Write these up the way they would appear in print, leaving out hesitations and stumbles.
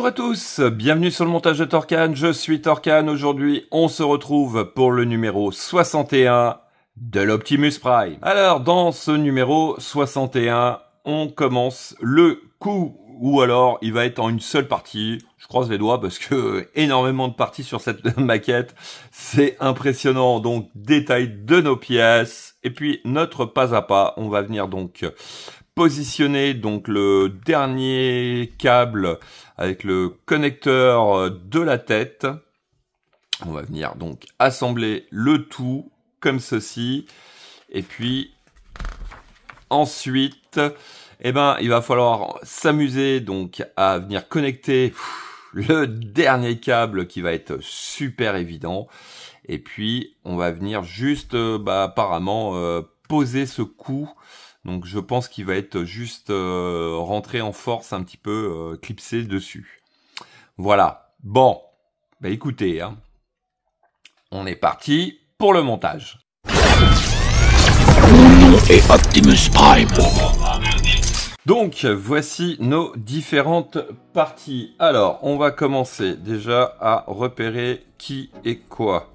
Bonjour à tous, bienvenue sur le montage de Torcan, je suis Torcan. Aujourd'hui on se retrouve pour le numéro 61 de l'Optimus Prime. Alors dans ce numéro 61, on commence le coup, ou alors il va être en une seule partie. Je croise les doigts parce que énormément de parties sur cette maquette, c'est impressionnant. Donc détail de nos pièces, et puis notre pas à pas, on va venir donc positionner donc le dernier câble avec le connecteur de la tête. On va venir donc assembler le tout comme ceci, et puis ensuite il va falloir s'amuser donc à venir connecter le dernier câble qui va être super évident, et puis on va venir juste apparemment poser ce coup. Donc je pense qu'il va être juste rentré en force un petit peu clipsé dessus. Voilà. Bon, écoutez, hein, on est parti pour le montage. Et Optimus Prime. Donc voici nos différentes parties. Alors on va commencer déjà à repérer qui est quoi.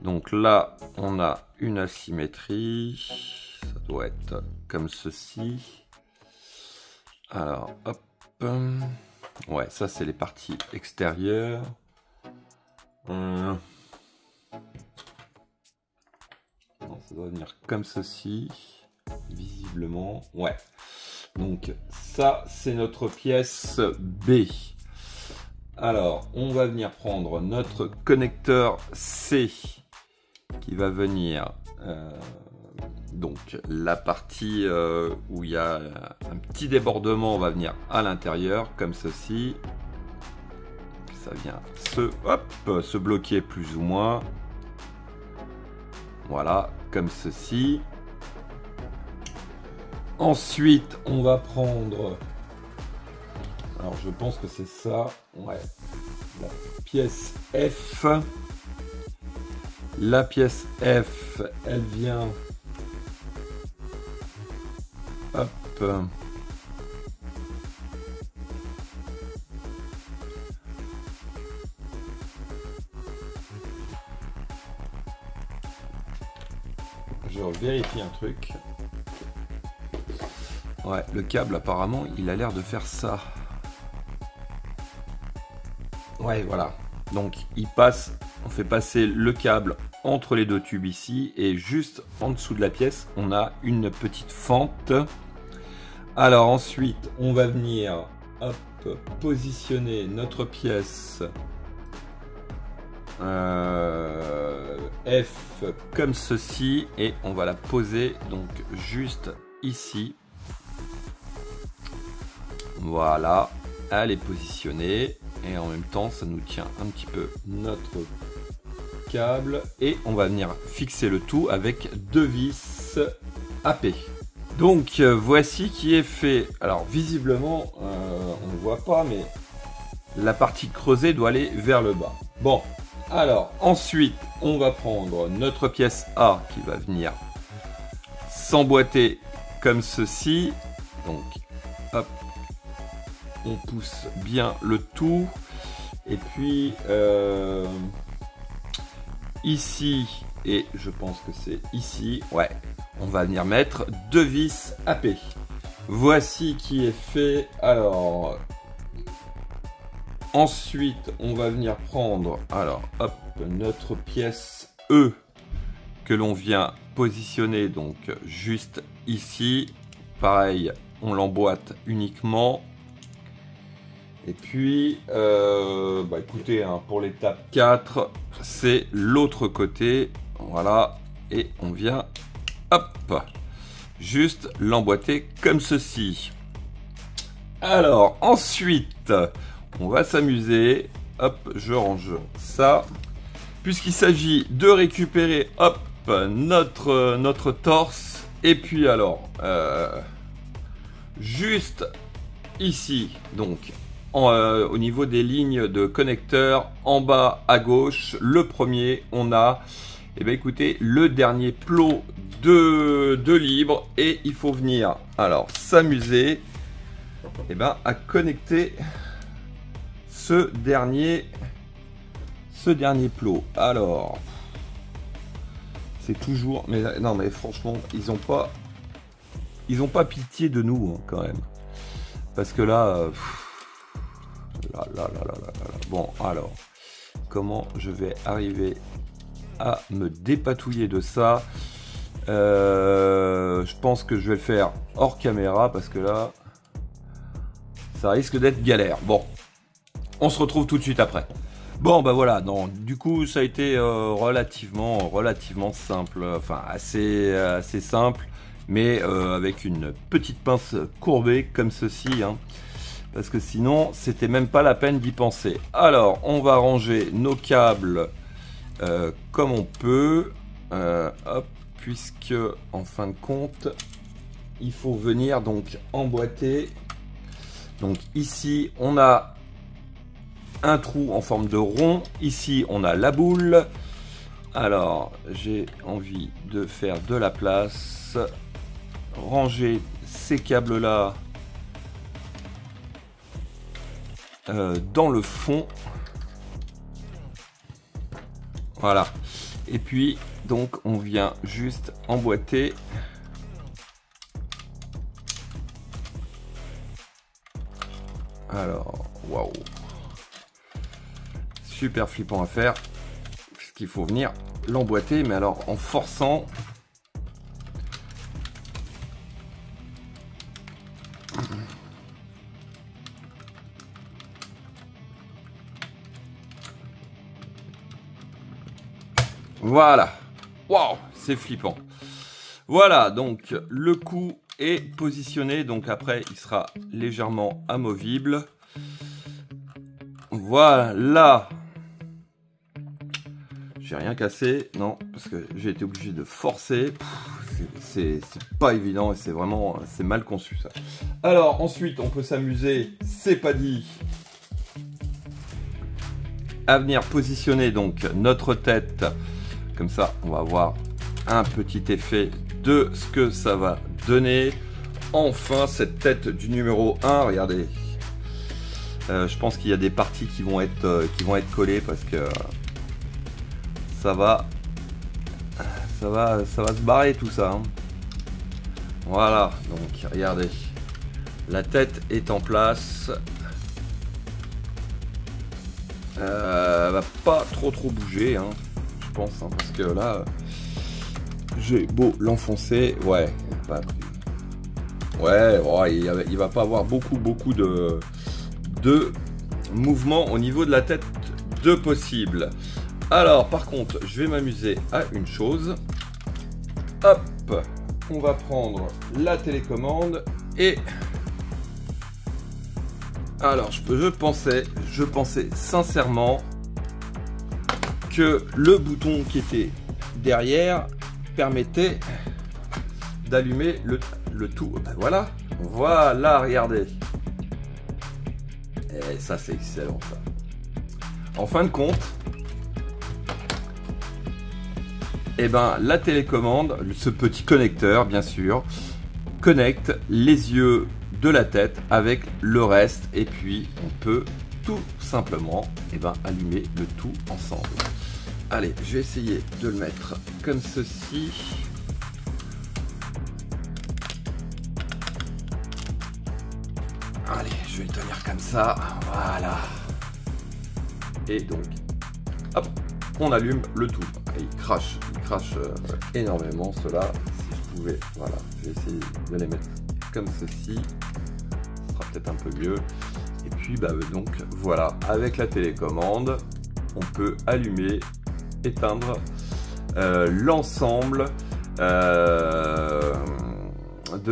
Donc là on a une asymétrie. Ça doit être comme ceci. Alors, hop. Ouais, ça c'est les parties extérieures. Non, ça doit venir comme ceci. Visiblement, ouais. Donc, ça c'est notre pièce B. Alors, on va venir prendre notre connecteur C qui va venir... donc la partie où il y a un petit débordement va venir à l'intérieur comme ceci. Ça vient se bloquer plus ou moins. Voilà, comme ceci. Ensuite, on va prendre... Alors je pense que c'est ça. Ouais. La pièce F. La pièce F, elle vient... Hop. Je vérifie un truc. Ouais, le câble apparemment, il a l'air de faire ça. Ouais, voilà. Donc, il passe, on fait passer le câble entre les deux tubes ici, et juste en dessous de la pièce, on a une petite fente. Alors ensuite, on va venir positionner notre pièce F comme ceci, et on va la poser donc juste ici. Voilà, elle est positionnée, et en même temps ça nous tient un petit peu notre câble, et on va venir fixer le tout avec deux vis AP. Donc voici qui est fait. Alors visiblement on ne voit pas, mais la partie creusée doit aller vers le bas. Bon, alors ensuite on va prendre notre pièce A qui va venir s'emboîter comme ceci. Donc hop, on pousse bien le tout, et puis ici, et je pense que c'est ici, ouais, on va venir mettre deux vis AP. Voici qui est fait. Alors ensuite on va venir prendre, alors hop, notre pièce E que l'on vient positionner donc juste ici. Pareil, on l'emboîte uniquement. Et puis, écoutez, hein, pour l'étape 4, c'est l'autre côté. Voilà, et on vient, hop, juste l'emboîter comme ceci. Alors, ensuite, on va s'amuser. Hop, je range ça. Puisqu'il s'agit de récupérer, hop, notre torse. Et puis alors, juste ici, donc... au niveau des lignes de connecteurs, en bas à gauche, le premier, on a, écoutez, le dernier plot de libre, et il faut venir alors s'amuser à connecter ce dernier plot. Alors, c'est toujours... Mais non, mais franchement, ils ont pas pitié de nous, hein, quand même. Parce que là... Là. Bon, alors, comment je vais arriver à me dépatouiller de ça? Je pense que je vais le faire hors caméra parce que là, ça risque d'être galère. Bon, on se retrouve tout de suite après. Bon, bah voilà, non, du coup, ça a été relativement simple, enfin assez simple, mais avec une petite pince courbée comme ceci, hein, parce que sinon, c'était même pas la peine d'y penser. Alors, on va ranger nos câbles comme on peut, hop, puisque en fin de compte, il faut venir donc emboîter. Donc ici, on a un trou en forme de rond. Ici, on a la boule. Alors, j'ai envie de faire de la place. Ranger ces câbles-là dans le fond. Voilà. Et puis, donc, on vient juste emboîter. Alors, waouh. Super flippant à faire. Puisqu'il faut venir l'emboîter, mais alors en forçant. Voilà. Waouh, c'est flippant. Voilà, donc le coup est positionné. Donc après, il sera légèrement amovible. Voilà. J'ai rien cassé, non, parce que j'ai été obligé de forcer. C'est pas évident et c'est vraiment, c'est mal conçu ça. Alors ensuite, on peut s'amuser, c'est pas dit, à venir positionner donc notre tête. Comme ça, on va avoir un petit effet de ce que ça va donner. Enfin, cette tête du numéro 1, regardez. Je pense qu'il y a des parties qui vont être collées parce que ça va se barrer tout ça. Hein. Voilà, donc regardez. La tête est en place. Elle va pas trop bouger, hein, je pense, hein, parce que là, j'ai beau l'enfoncer, ouais, il va pas avoir beaucoup de mouvement au niveau de la tête de possible. Alors par contre, je vais m'amuser à une chose. Hop, on va prendre la télécommande et alors je pensais sincèrement que le bouton qui était derrière permettait d'allumer le tout. Ben voilà, regardez. Et ça c'est excellent ça. En fin de compte, et ben la télécommande, ce petit connecteur bien sûr, connecte les yeux de la tête avec le reste et puis on peut tout simplement allumer le tout ensemble. Allez, je vais essayer de le mettre comme ceci. Allez, je vais le tenir comme ça, voilà. Et donc, hop, on allume le tout. Et il crache énormément cela. Si je pouvais, voilà, je vais essayer de les mettre comme ceci. Ce sera peut-être un peu mieux. Et puis, donc voilà, avec la télécommande, on peut allumer, éteindre l'ensemble de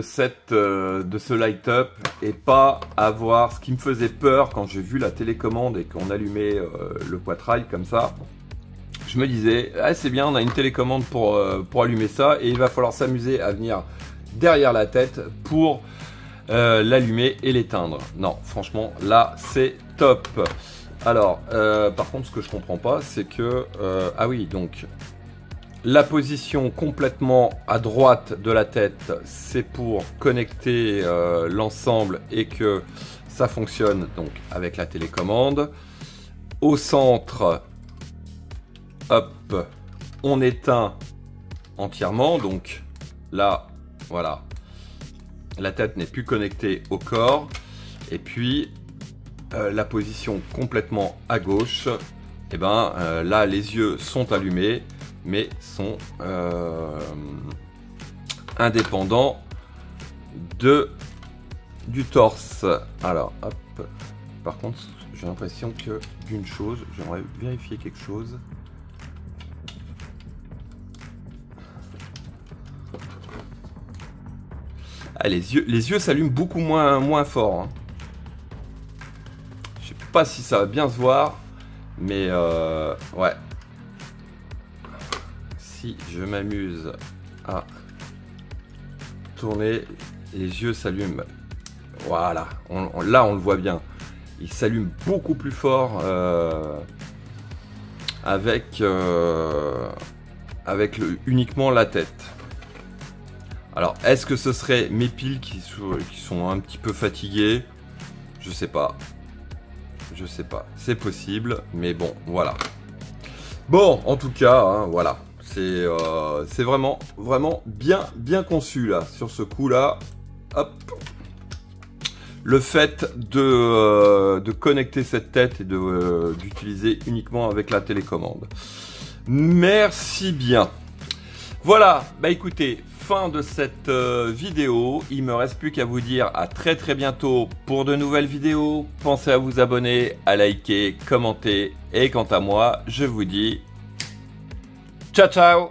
ce light-up et pas avoir ce qui me faisait peur quand j'ai vu la télécommande et qu'on allumait le poitrail comme ça. Je me disais, ah, c'est bien, on a une télécommande pour allumer ça et il va falloir s'amuser à venir derrière la tête pour l'allumer et l'éteindre. Non, franchement, là, c'est top. Alors, par contre, ce que je comprends pas, c'est que... ah oui, donc... La position complètement à droite de la tête, c'est pour connecter l'ensemble et que ça fonctionne donc avec la télécommande. Au centre, hop, on éteint entièrement. Donc là, voilà, la tête n'est plus connectée au corps. Et puis la position complètement à gauche, et ben là les yeux sont allumés, mais sont indépendants du torse. Alors, hop. Par contre, j'ai l'impression que d'une chose, j'aimerais vérifier quelque chose. Ah, les yeux s'allument beaucoup moins fort. Hein. Je sais pas si ça va bien se voir, mais ouais. Si je m'amuse à tourner, les yeux s'allument. Voilà, là on le voit bien. Il s'allume beaucoup plus fort avec uniquement la tête. Alors, est-ce que ce serait mes piles qui sont un petit peu fatiguées? Je sais pas. Je sais pas. C'est possible, mais bon, voilà. Bon, en tout cas, hein, voilà. C'est vraiment bien conçu là, sur ce coup-là. Hop. Le fait de connecter cette tête et d'utiliser uniquement avec la télécommande. Merci bien. Voilà, bah écoutez, fin de cette vidéo. Il me reste plus qu'à vous dire à très bientôt pour de nouvelles vidéos. Pensez à vous abonner, à liker, commenter. Et quant à moi, je vous dis ciao ciao.